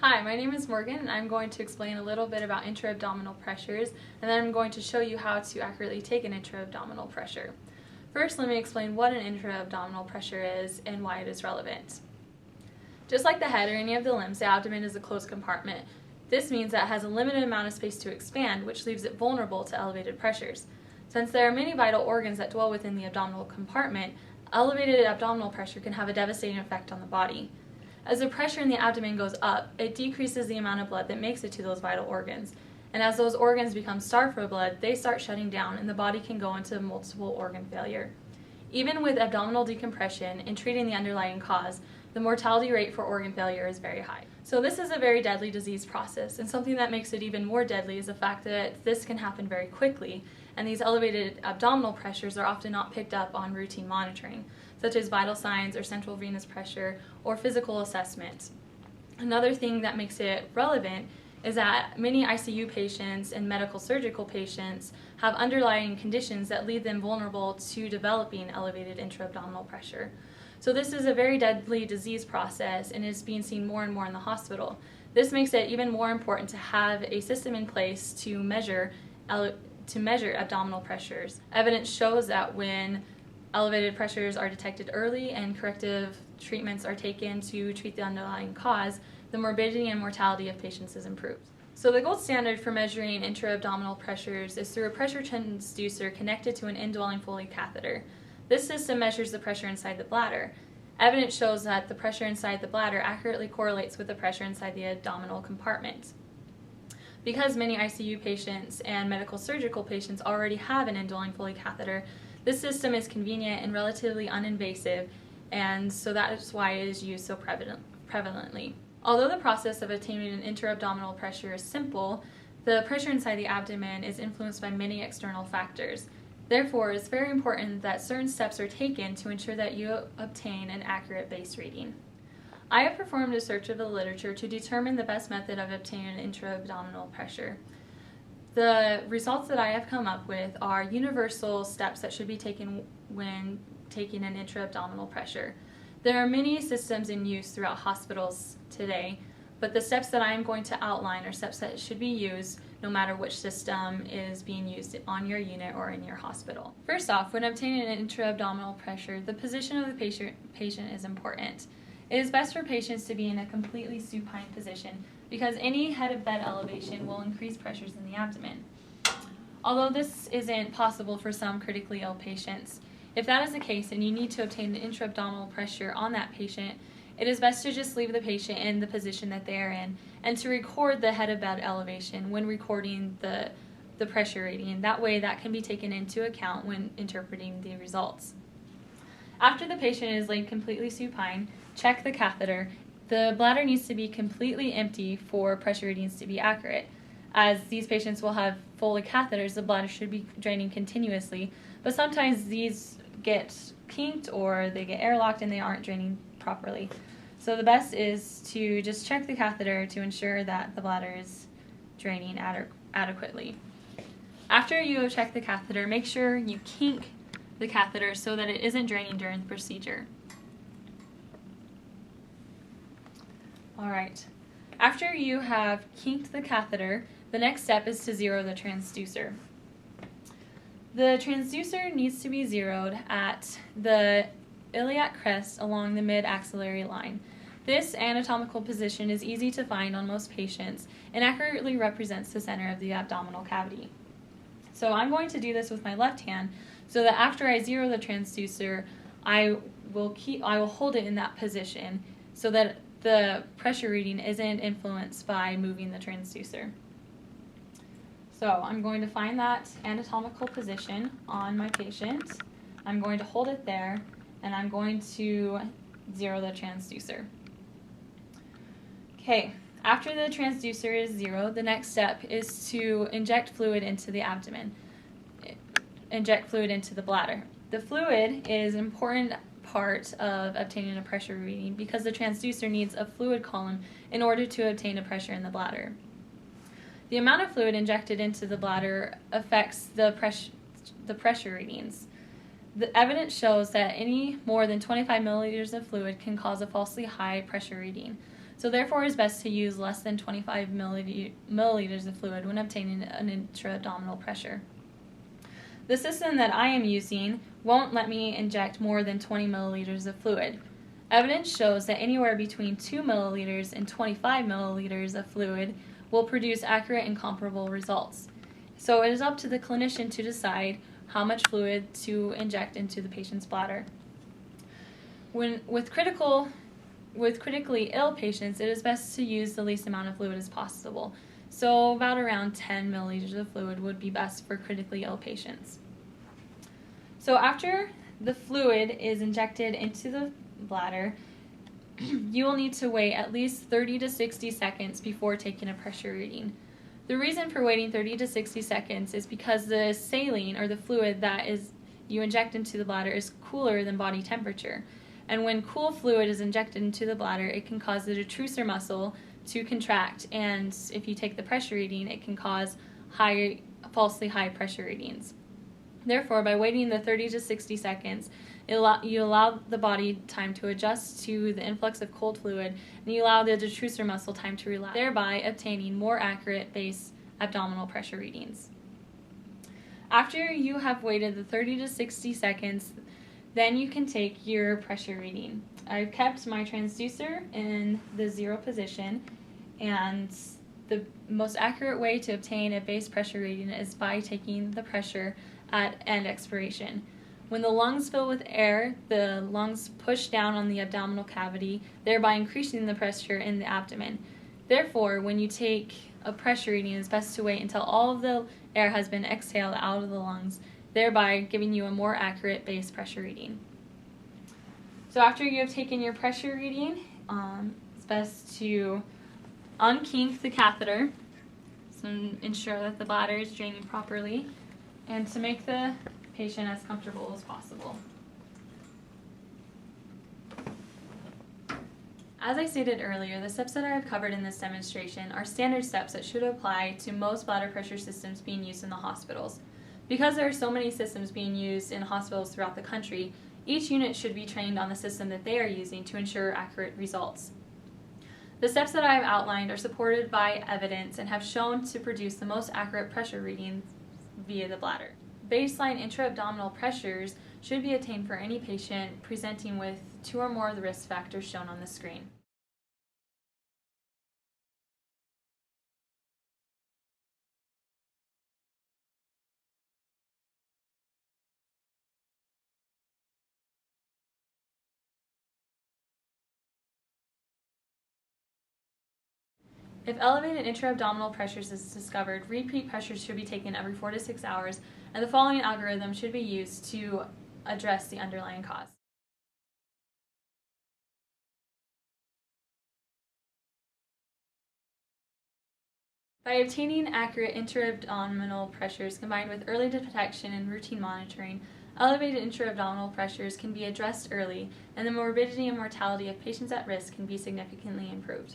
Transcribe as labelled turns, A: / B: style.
A: Hi, my name is Morgan and I'm going to explain a little bit about intra-abdominal pressures, and then I'm going to show you how to accurately take an intra-abdominal pressure. First, let me explain what an intra-abdominal pressure is and why it is relevant. Just like the head or any of the limbs, the abdomen is a closed compartment. This means that it has a limited amount of space to expand, which leaves it vulnerable to elevated pressures. Since there are many vital organs that dwell within the abdominal compartment, elevated abdominal pressure can have a devastating effect on the body. As the pressure in the abdomen goes up, it decreases the amount of blood that makes it to those vital organs. And as those organs become starved for blood, they start shutting down and the body can go into multiple organ failure. Even with abdominal decompression and treating the underlying cause, the mortality rate for organ failure is very high. So this is a very deadly disease process, and something that makes it even more deadly is the fact that this can happen very quickly, and these elevated abdominal pressures are often not picked up on routine monitoring, such as vital signs or central venous pressure or physical assessment. Another thing that makes it relevant is that many ICU patients and medical surgical patients have underlying conditions that lead them vulnerable to developing elevated intra-abdominal pressure. So this is a very deadly disease process and is being seen more and more in the hospital. This makes it even more important to have a system in place to measure abdominal pressures. Evidence shows that when elevated pressures are detected early and corrective treatments are taken to treat the underlying cause, the morbidity and mortality of patients is improved. So the gold standard for measuring intra-abdominal pressures is through a pressure transducer connected to an indwelling Foley catheter. This system measures the pressure inside the bladder. Evidence shows that the pressure inside the bladder accurately correlates with the pressure inside the abdominal compartment. Because many ICU patients and medical surgical patients already have an indwelling Foley catheter, this system is convenient and relatively uninvasive, and so that is why it is used so prevalently. Although the process of attaining an intra-abdominal pressure is simple, the pressure inside the abdomen is influenced by many external factors. Therefore, it's very important that certain steps are taken to ensure that you obtain an accurate base reading. I have performed a search of the literature to determine the best method of obtaining an intra-abdominal pressure. The results that I have come up with are universal steps that should be taken when taking an intra-abdominal pressure. There are many systems in use throughout hospitals today, but the steps that I am going to outline are steps that should be used no matter which system is being used on your unit or in your hospital. First off, when obtaining an intra-abdominal pressure, the position of the patient is important. It is best for patients to be in a completely supine position because any head-of-bed elevation will increase pressures in the abdomen. Although this isn't possible for some critically ill patients, if that is the case and you need to obtain an intra-abdominal pressure on that patient, it is best to just leave the patient in the position that they are in and to record the head-of-bed elevation when recording the pressure reading. That way that can be taken into account when interpreting the results. After the patient is laid completely supine, check the catheter. The bladder needs to be completely empty for pressure readings to be accurate. As these patients will have Foley catheters, the bladder should be draining continuously, but sometimes these get kinked or they get airlocked and they aren't draining properly. So the best is to just check the catheter to ensure that the bladder is draining adequately. After you have checked the catheter, make sure you kink the catheter so that it isn't draining during the procedure. Alright, after you have kinked the catheter, the next step is to zero the transducer. The transducer needs to be zeroed at the iliac crest along the mid-axillary line. This anatomical position is easy to find on most patients and accurately represents the center of the abdominal cavity. So I'm going to do this with my left hand so that after I zero the transducer, I will hold it in that position so that the pressure reading isn't influenced by moving the transducer. So I'm going to find that anatomical position on my patient. I'm going to hold it there, and I'm going to zero the transducer. Okay, after the transducer is zeroed, the next step is to inject fluid into the abdomen, inject fluid into the bladder. The fluid is an important part of obtaining a pressure reading because the transducer needs a fluid column in order to obtain a pressure in the bladder. The amount of fluid injected into the bladder affects the pressure readings. The evidence shows that any more than 25 milliliters of fluid can cause a falsely high pressure reading. So therefore it is best to use less than 25 milliliters of fluid when obtaining an intra-abdominal pressure. The system that I am using won't let me inject more than 20 milliliters of fluid. Evidence shows that anywhere between 2 milliliters and 25 milliliters of fluid will produce accurate and comparable results. So it is up to the clinician to decide how much fluid to inject into the patient's bladder. With critically ill patients, it is best to use the least amount of fluid as possible. So about around 10 milliliters of fluid would be best for critically ill patients. So after the fluid is injected into the bladder, you will need to wait at least 30 to 60 seconds before taking a pressure reading. The reason for waiting 30 to 60 seconds is because the saline, or the fluid that you inject into the bladder, is cooler than body temperature. And when cool fluid is injected into the bladder, it can cause the detrusor muscle to contract, and if you take the pressure reading, it can cause falsely high pressure readings. Therefore, by waiting the 30 to 60 seconds, you allow the body time to adjust to the influx of cold fluid, and you allow the detrusor muscle time to relax, thereby obtaining more accurate base abdominal pressure readings. After you have waited the 30 to 60 seconds, then you can take your pressure reading. I've kept my transducer in the 0 position, and the most accurate way to obtain a base pressure reading is by taking the pressure at end expiration. When the lungs fill with air, the lungs push down on the abdominal cavity, thereby increasing the pressure in the abdomen. Therefore, when you take a pressure reading, it's best to wait until all of the air has been exhaled out of the lungs, thereby giving you a more accurate base pressure reading. So after you have taken your pressure reading, it's best to unkink the catheter, so ensure that the bladder is draining properly, and to make the patient as comfortable as possible. As I stated earlier, the steps that I have covered in this demonstration are standard steps that should apply to most bladder pressure systems being used in the hospitals. Because there are so many systems being used in hospitals throughout the country, each unit should be trained on the system that they are using to ensure accurate results. The steps that I have outlined are supported by evidence and have shown to produce the most accurate pressure readings via the bladder. Baseline intra-abdominal pressures should be attained for any patient presenting with 2 or more of the risk factors shown on the screen. If elevated intra-abdominal pressures is discovered, repeat pressures should be taken every 4 to 6 hours, and the following algorithm should be used to address the underlying cause. By obtaining accurate intra-abdominal pressures combined with early detection and routine monitoring, elevated intra-abdominal pressures can be addressed early, and the morbidity and mortality of patients at risk can be significantly improved.